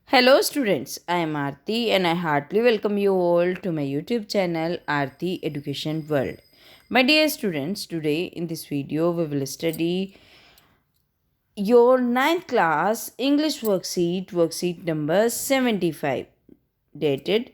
Hello students, I am Aarti and I heartily welcome you all to my YouTube channel Aarti Education World. My dear students, today in this video we will study your ninth class English worksheet number 75, dated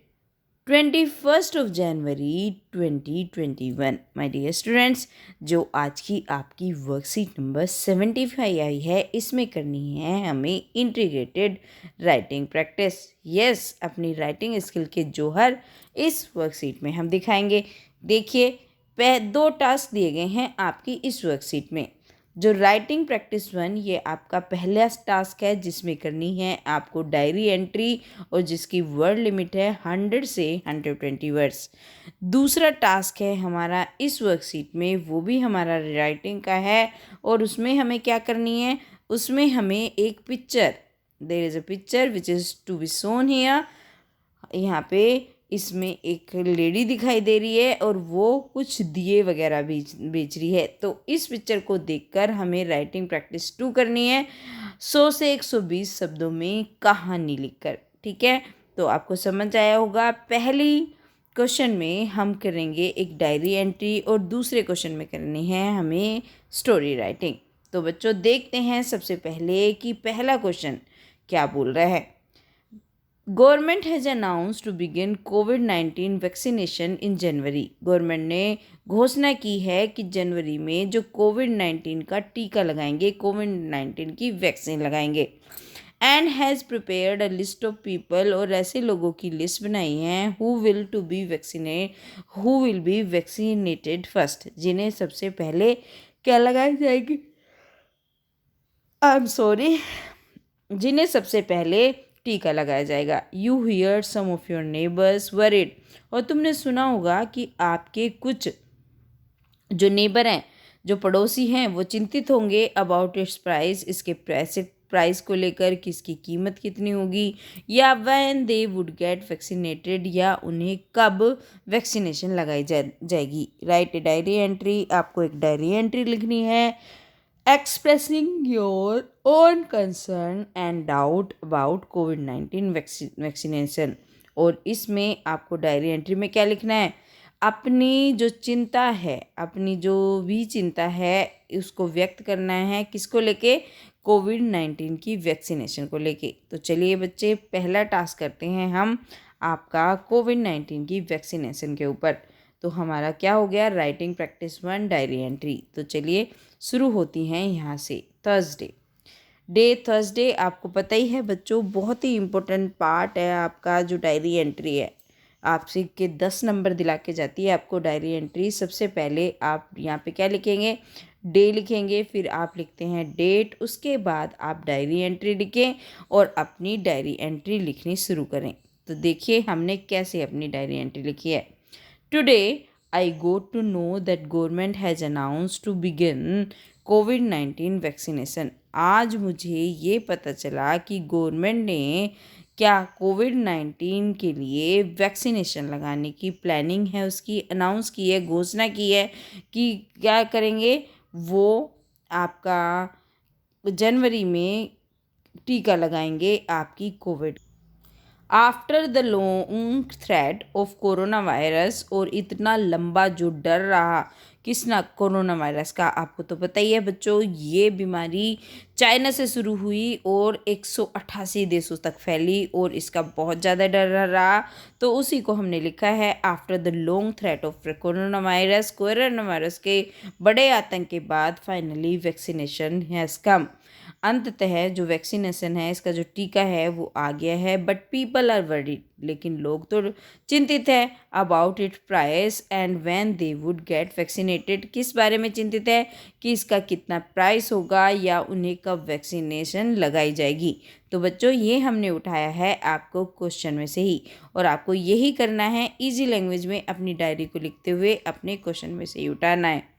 21st of January 2021। My dear students, जो आज की आपकी worksheet number 75 आई है, इसमें करनी है हमें integrated writing practice. Yes, अपनी राइटिंग स्किल के जौहर इस वर्कशीट में हम दिखाएंगे। देखिए, दो टास्क दिए गए हैं आपकी इस वर्कशीट में। जो राइटिंग प्रैक्टिस 1, ये आपका पहला टास्क है जिसमें करनी है आपको डायरी एंट्री और जिसकी वर्ड लिमिट है 100 से 120 वर्ड्स। दूसरा टास्क है हमारा इस वर्कशीट में, वो भी हमारा राइटिंग का है और उसमें हमें क्या करनी है, उसमें हमें एक picture, there is a picture which is to be shown here. यहाँ पे इसमें एक लेडी दिखाई दे रही है और वो कुछ दिए वगैरह बेच रही है। तो इस पिक्चर को देखकर हमें राइटिंग प्रैक्टिस 2 करनी है 100 से 120 शब्दों में कहानी लिखकर। ठीक है, तो आपको समझ आया होगा। पहली क्वेश्चन में हम करेंगे एक डायरी एंट्री और दूसरे क्वेश्चन में करनी है हमें स्टोरी राइटिंग। तो बच्चों देखते हैं सबसे पहले कि पहला क्वेश्चन क्या बोल रहा है। Government has announce to begin कोविड-19 वैक्सीनेशन इन जनवरी। गवर्नमेंट ने घोषणा की है कि जनवरी में जो कोविड-19 का टीका लगाएंगे, कोविड-19 की वैक्सीन लगाएंगे। And has prepared a list of people, और ऐसे लोगों की लिस्ट बनाई है who will be vaccinated first, जिन्हें सबसे पहले क्या लगाई जाएगी, आई एम सॉरी, जिन्हें सबसे पहले टीका लगाया जाएगा। You hear some of your neighbours worried, और तुमने सुना होगा कि आपके कुछ जो नेबर हैं, जो पड़ोसी हैं, वो चिंतित होंगे अबाउट इट्स प्राइस, इसके प्राइस को लेकर कि इसकी कीमत कितनी होगी, या when they would get vaccinated, या उन्हें कब वैक्सीनेशन लगाई जाएगी। राइट ए डायरी एंट्री, आपको एक डायरी एंट्री लिखनी है expressing your own concern and doubt about कोविड-19 वैक्सीनेशन। और इसमें आपको डायरी एंट्री में क्या लिखना है, अपनी जो चिंता है, अपनी जो भी चिंता है उसको व्यक्त करना है, किसको लेके, कोविड-19 की वैक्सीनेशन को लेके। तो चलिए बच्चे, पहला टास्क करते हैं हम आपका कोविड-19 की वैक्सीनेशन के ऊपर। तो हमारा क्या हो गया, राइटिंग प्रैक्टिस 1 डायरी एंट्री। तो चलिए शुरू होती हैं यहाँ से। थर्सडे आपको पता ही है बच्चों, बहुत ही इम्पोर्टेंट पार्ट है आपका जो डायरी एंट्री है। आपसे के 10 नंबर दिला के जाती है आपको डायरी एंट्री। सबसे पहले आप यहाँ पे क्या लिखेंगे, डे लिखेंगे, फिर आप लिखते हैं डेट, उसके बाद आप डायरी एंट्री लिखें और अपनी डायरी एंट्री लिखनी शुरू करें। तो देखिए हमने कैसे अपनी डायरी एंट्री लिखी है। Today I got to know that government has announced to begin covid vaccination. आज मुझे ये पता चला कि गवर्नमेंट ने क्या कोविड-19 के लिए वैक्सीनेशन लगाने की प्लानिंग है, उसकी अनाउंस की है, घोषणा की है कि क्या करेंगे, वो आपका जनवरी में टीका लगाएंगे आपकी Covid. After the long threat of corona virus, और इतना लंबा जो डर रहा किसना, कोरोना वायरस का। आपको तो पता ही है बच्चों, ये बीमारी चाइना से शुरू हुई और 188 देशों तक फैली और इसका बहुत ज़्यादा डर रहा। तो उसी को हमने लिखा है after the long threat of corona virus के बड़े आतंक के बाद फाइनली वैक्सीनेशन हैज़ कम। अंततः जो वैक्सीनेशन है, इसका जो टीका है वो आ गया है। बट पीपल आर वरीड, लेकिन लोग तो चिंतित है about it price and when they would get vaccinated. किस बारे में चिंतित है कि इसका कितना प्राइस होगा या उन्हें कब वैक्सीनेशन लगाई जाएगी। तो बच्चों ये हमने उठाया है आपको क्वेश्चन में से ही, और आपको यही करना है इजी लैंग्वेज में अपनी डायरी को लिखते हुए अपने क्वेश्चन में से ही उठाना है।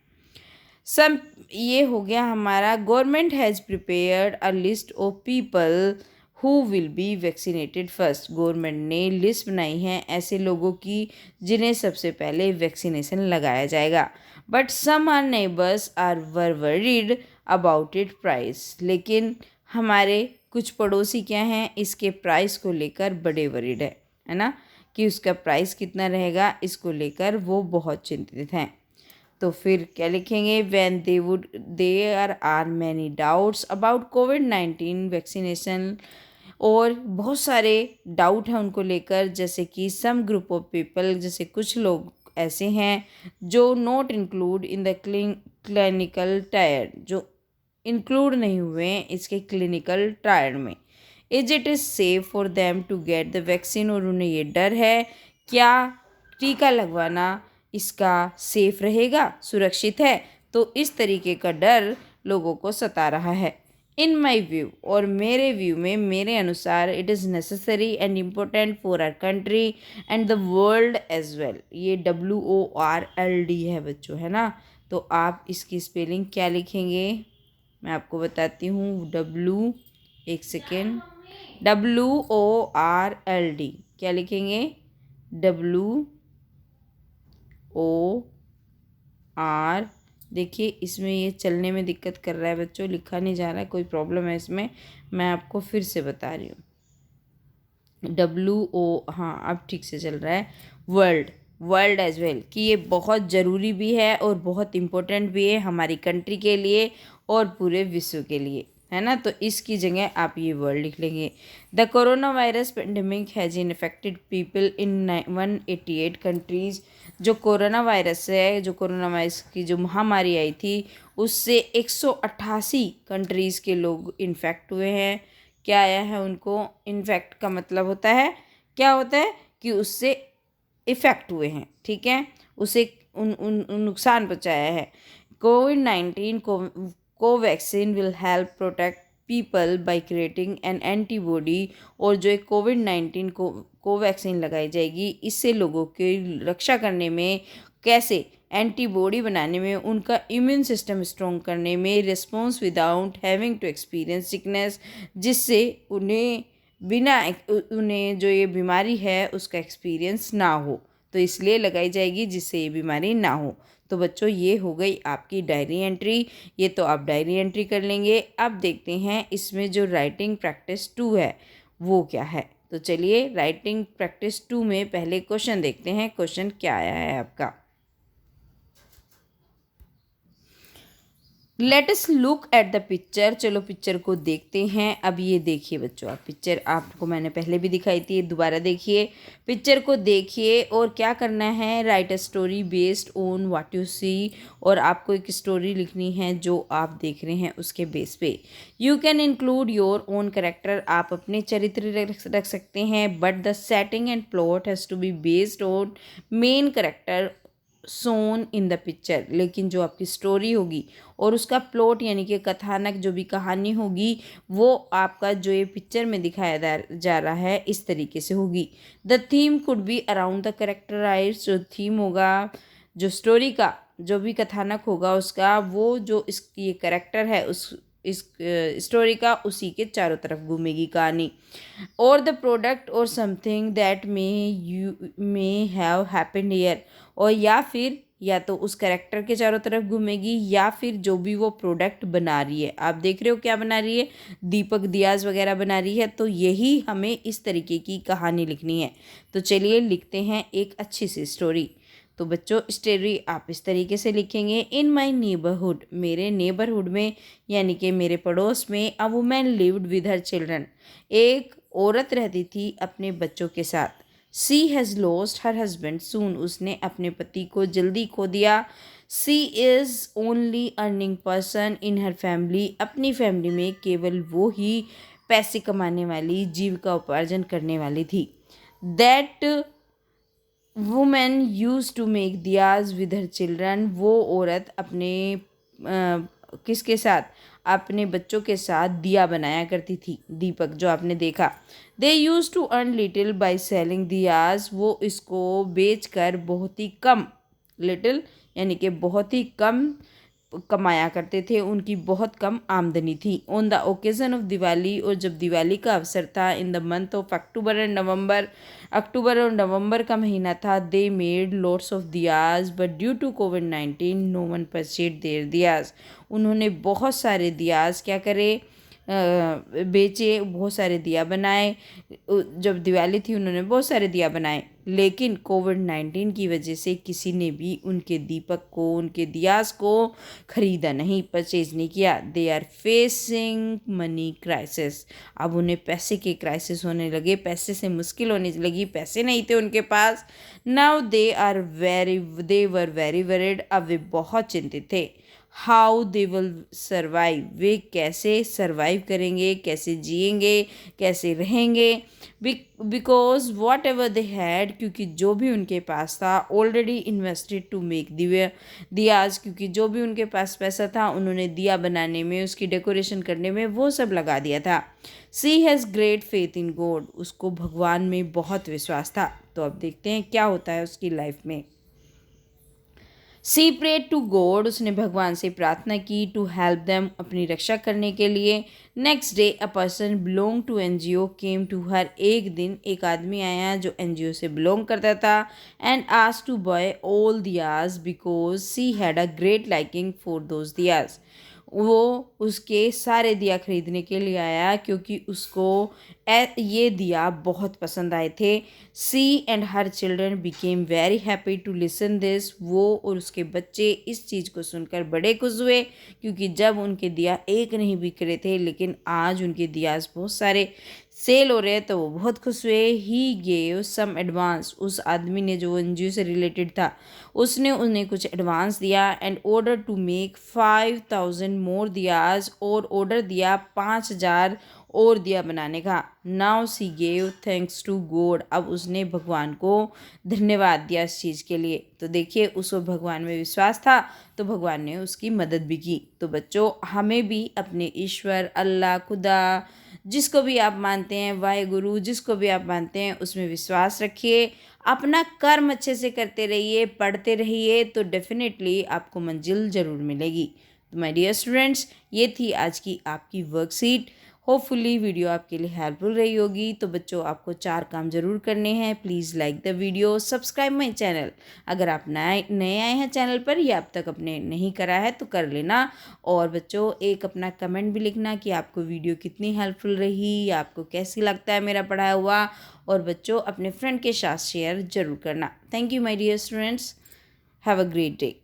ये हो गया हमारा। Government has prepared a list of people who will be vaccinated first. Government ने लिस्ट बनाई है ऐसे लोगों की जिन्हें सबसे पहले वैक्सीनेशन लगाया जाएगा। But some are neighbours are worried about it price, लेकिन हमारे कुछ पड़ोसी क्या हैं, इसके प्राइस को लेकर बड़े वरीड है ना, कि उसका प्राइस कितना रहेगा, इसको लेकर वो बहुत चिंतित हैं। तो फिर क्या लिखेंगे, when there are many doubts about कोविड-19 वैक्सीनेशन, और बहुत सारे डाउट हैं उनको लेकर, जैसे कि सम ग्रुप ऑफ पीपल, जैसे कुछ लोग ऐसे हैं जो not include in the clinical trial, जो इंक्लूड नहीं हुए हैं इसके क्लिनिकल ट्रायल में। Is it is safe for them to get the vaccine, और उन्हें ये डर है क्या टीका लगवाना इसका सेफ रहेगा, सुरक्षित है। तो इस तरीके का डर लोगों को सता रहा है। इन माई व्यू, और मेरे व्यू में, मेरे अनुसार, it is necessary and important for our country and the world as well. ये WORLD है बच्चों, है ना। तो आप इसकी स्पेलिंग क्या लिखेंगे, मैं आपको बताती हूँ। एक सेकेंड, WORLD क्या लिखेंगे, WOR। देखिए इसमें ये चलने में दिक्कत कर रहा है बच्चों, लिखा नहीं जा रहा है, कोई प्रॉब्लम है इसमें, मैं आपको फिर से बता रही हूँ। हाँ अब ठीक से चल रहा है। वर्ल्ड एज वेल, कि ये बहुत ज़रूरी भी है और बहुत इम्पोर्टेंट भी है हमारी कंट्री के लिए और पूरे विश्व के लिए, है ना। तो इसकी जगह आप ये वर्ल्ड लिख लेंगे। The corona virus pandemic has infected people in 188 countries. जो कोरोना वायरस है, जो कोरोना वायरस की जो महामारी आई थी, उससे 188 कंट्रीज़ के लोग इन्फेक्ट हुए हैं। क्या आया है उनको, इन्फेक्ट का मतलब होता है, क्या होता है कि उससे इफ़ेक्ट हुए हैं, ठीक है, उसे उन नुकसान पहुँचाया है। कोविड-19 Covaxin will help protect people by creating an antibody, और जो एक कोविड-19 कोवैक्सीन लगाई जाएगी, इससे लोगों की रक्षा करने में, कैसे एंटीबॉडी बनाने में, उनका इम्यून सिस्टम स्ट्रॉन्ग करने में, response without having to experience sickness, जिससे उन्हें जो ये बीमारी है उसका एक्सपीरियंस ना हो, तो इसलिए लगाई जाएगी जिससे ये बीमारी ना हो। तो बच्चों ये हो गई आपकी डायरी एंट्री, ये तो आप डायरी एंट्री कर लेंगे। अब देखते हैं इसमें जो राइटिंग प्रैक्टिस 2 है वो क्या है। तो चलिए राइटिंग प्रैक्टिस 2 में पहले क्वेश्चन देखते हैं, क्वेश्चन क्या आया है आपका। Let us look at the picture, चलो पिक्चर को देखते हैं। अब ये देखिए बच्चों, आप पिक्चर आपको मैंने पहले भी दिखाई थी, दोबारा देखिए, पिक्चर को देखिए और क्या करना है, write a story based on what you see, और आपको एक स्टोरी लिखनी है जो आप देख रहे हैं उसके बेस पे। You can include your own character, आप अपने चरित्र रख सकते हैं, but the setting and plot has to be based on main character shown in the picture. लेकिन जो आपकी स्टोरी होगी और उसका प्लॉट यानी कि कथानक, जो भी कहानी होगी, वो आपका जो ये पिक्चर में दिखाया जा रहा है इस तरीके से होगी। The theme could be around the characterise, जो थीम होगा, जो स्टोरी का जो भी कथानक होगा उसका, वो जो ये कैरेक्टर है इस स्टोरी का, उसी के चारों तरफ घूमेगी कहानी। और द प्रोडक्ट और something that may have happened here, और या तो उस कैरेक्टर के चारों तरफ घूमेगी, या फिर जो भी वो प्रोडक्ट बना रही है, आप देख रहे हो क्या बना रही है, दीपक दियाज वगैरह बना रही है, तो यही हमें इस तरीके की कहानी लिखनी है। तो चलिए लिखते हैं एक अच्छी सी स्टोरी। तो बच्चों स्टोरी आप इस तरीके से लिखेंगे, इन माई नेबरहुड, मेरे नेबरहुड में यानी कि मेरे पड़ोस में, a women lived with her children, एक औरत रहती थी अपने बच्चों के साथ। She has lost her husband soon, उसने अपने पति को जल्दी खो दिया। She is only earning person in her family, अपनी फैमिली में केवल वो ही पैसे कमाने वाली, जीविका उपार्जन करने वाली थी। That women use to make diyas with her children, वो औरत अपने किसके साथ, अपने बच्चों के साथ दिया बनाया करती थी, दीपक जो आपने देखा। They use to earn little by selling diyas, वो इसको बेच कर बहुत ही कम, लिटिल यानी कि बहुत ही कम कमाया करते थे, उनकी बहुत कम आमदनी थी। On the occasion of Diwali, और जब दिवाली का अवसर था, in the month of October and November, अक्टूबर और नवंबर का महीना था, they made lots of diyas but due to कोविड-19 no one purchase their diyas, उन्होंने बहुत सारे दियाज क्या करे, बेचे, बहुत सारे दिया बनाए। जब दिवाली थी उन्होंने बहुत सारे दिया बनाए, लेकिन कोविड-19 की वजह से किसी ने भी उनके दीपक को, उनके दियास को ख़रीदा नहीं, परचेज नहीं किया। They are facing money crisis. अब उन्हें पैसे के क्राइसिस होने लगे, पैसे से मुश्किल होने लगी, पैसे नहीं थे उनके पास। Now they were very worried. अब वे बहुत चिंतित थे। How they will survive. वे कैसे सर्वाइव करेंगे, कैसे जिएंगे, कैसे रहेंगे। Because whatever they had, क्योंकि जो भी उनके पास था, already invested to make diyas, क्योंकि जो भी उनके पास पैसा था उन्होंने दिया बनाने में, उसकी डेकोरेशन करने में वो सब लगा दिया था। She has great faith in God. उसको भगवान में बहुत विश्वास था। तो अब देखते हैं क्या होता है उसकी लाइफ में। सी प्रेड टू गॉड। उसने भगवान से प्रार्थना की टू हेल्प देम, अपनी रक्षा करने के लिए। Next day a person belong to NGO came to her. एक दिन एक आदमी आया जो एनजीओ से बिलोंग करता था, and asked to buy all diyas because she had a great liking for those diyas. वो उसके सारे दिया खरीदने के लिए आया क्योंकि उसको ये दिया बहुत पसंद आए थे। She and her children became very happy to listen this. वो और उसके बच्चे इस चीज़ को सुनकर बड़े खुश हुए, क्योंकि जब उनके दिया एक नहीं बिक रहे थे, लेकिन आज उनके दियाज बहुत सारे सेल हो रहे हैं, तो वो बहुत खुश हुए। He gave some advance. उस आदमी ने, जो एनजीओ से रिलेटेड था, उसने उन्हें कुछ एडवांस दिया। And order to make 5000 more diyas. और ऑर्डर दिया 5000 और दिया बनाने का। Now she gave thanks to God. अब उसने भगवान को धन्यवाद दिया इस चीज़ के लिए। तो देखिए, उसको भगवान में विश्वास था, तो भगवान ने उसकी मदद भी की। तो बच्चों, हमें भी अपने ईश्वर, अल्लाह, खुदा, जिसको भी आप मानते हैं, वाहेगुरु, जिसको भी आप मानते हैं, उसमें विश्वास रखिए। अपना कर्म अच्छे से करते रहिए, पढ़ते रहिए, तो डेफिनेटली आपको मंजिल ज़रूर मिलेगी। तो माय डियर स्टूडेंट्स, ये थी आज की आपकी वर्कशीट। होपफुली वीडियो आपके लिए हेल्पफुल रही होगी। तो बच्चों, आपको 4 काम ज़रूर करने हैं। Please like the video, subscribe my channel. अगर आप नए आए हैं चैनल पर या अब तक अपने नहीं करा है तो कर लेना। और बच्चों, एक अपना कमेंट भी लिखना कि आपको वीडियो कितनी हेल्पफुल रही या आपको कैसी लगता है मेरा पढ़ाया हुआ। और बच्चों, अपने फ्रेंड के साथ शेयर ज़रूर करना। Thank you my dear students. Have a great day.